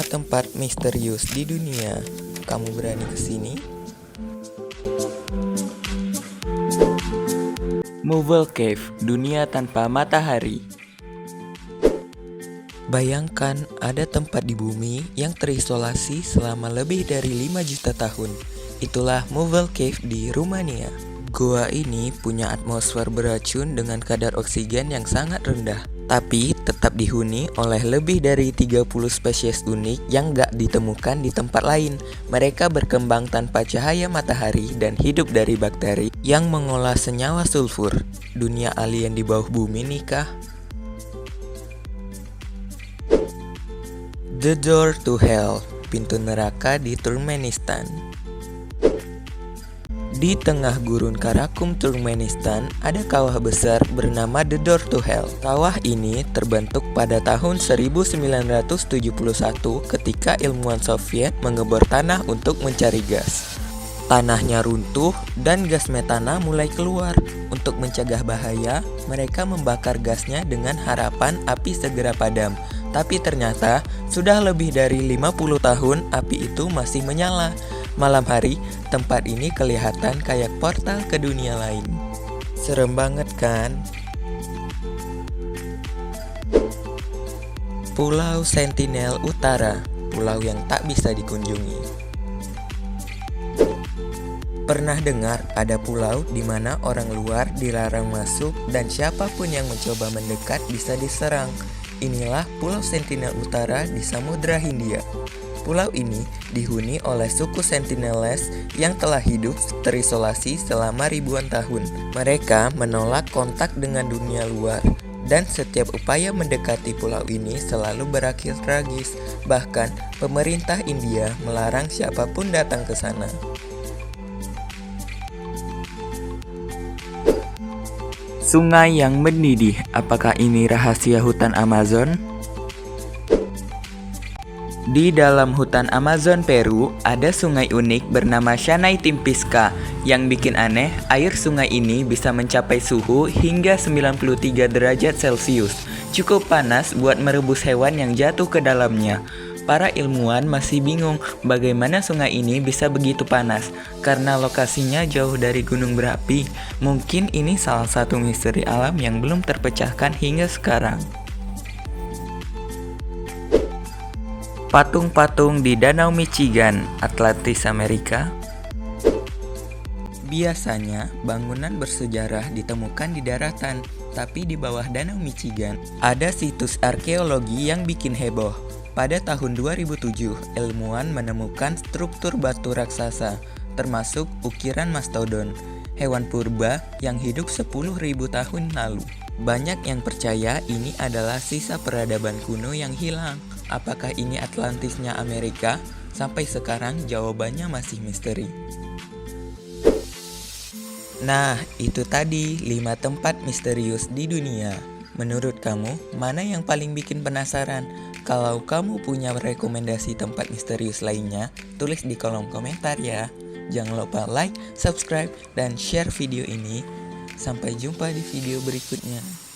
tempat misterius di dunia. Kamu berani kesini? Movable Cave, dunia tanpa matahari. Bayangkan ada tempat di bumi yang terisolasi selama lebih dari 5 juta tahun. Itulah Movable Cave di Rumania. Goa ini punya atmosfer beracun dengan kadar oksigen yang sangat rendah, tapi tetap dihuni oleh lebih dari 30 spesies unik yang gak ditemukan di tempat lain. Mereka berkembang tanpa cahaya matahari dan hidup dari bakteri yang mengolah senyawa sulfur. Dunia alien di bawah bumi nih kah? The Door to Hell, pintu neraka di Turkmenistan. Di tengah gurun Karakum, Turkmenistan, ada kawah besar bernama The Door to Hell. Kawah ini terbentuk pada tahun 1971 ketika ilmuwan Soviet mengebor tanah untuk mencari gas. Tanahnya runtuh dan gas metana mulai keluar. Untuk mencegah bahaya, mereka membakar gasnya dengan harapan api segera padam. Tapi ternyata sudah lebih dari 50 tahun api itu masih menyala. Malam hari, tempat ini kelihatan kayak portal ke dunia lain. Serem banget kan? Pulau Sentinel Utara, pulau yang tak bisa dikunjungi. Pernah dengar ada pulau di mana orang luar dilarang masuk dan siapapun yang mencoba mendekat bisa diserang. Inilah Pulau Sentinel Utara di Samudra Hindia. Pulau ini dihuni oleh suku Sentinelles yang telah hidup terisolasi selama ribuan tahun. Mereka menolak kontak dengan dunia luar, dan setiap upaya mendekati pulau ini selalu berakhir tragis. Bahkan, pemerintah India melarang siapapun datang ke sana. Sungai yang mendidih, apakah ini rahasia hutan Amazon? Di dalam hutan Amazon Peru, ada sungai unik bernama Shanay Timpisca. Yang bikin aneh, air sungai ini bisa mencapai suhu hingga 93 derajat Celcius. Cukup panas buat merebus hewan yang jatuh ke dalamnya. Para ilmuwan masih bingung bagaimana sungai ini bisa begitu panas, karena lokasinya jauh dari gunung berapi. Mungkin ini salah satu misteri alam yang belum terpecahkan hingga sekarang. Patung-patung di Danau Michigan, Atlantis Amerika. Biasanya, bangunan bersejarah ditemukan di daratan, tapi di bawah Danau Michigan ada situs arkeologi yang bikin heboh. Pada tahun 2007, ilmuwan menemukan struktur batu raksasa, termasuk ukiran mastodon, hewan purba yang hidup 10.000 tahun lalu. Banyak yang percaya ini adalah sisa peradaban kuno yang hilang. Apakah ini Atlantisnya Amerika? Sampai sekarang jawabannya masih misteri. Nah, itu tadi 5 tempat misterius di dunia. Menurut kamu, mana yang paling bikin penasaran? Kalau kamu punya rekomendasi tempat misterius lainnya, tulis di kolom komentar ya. Jangan lupa like, subscribe, dan share video ini. Sampai jumpa di video berikutnya.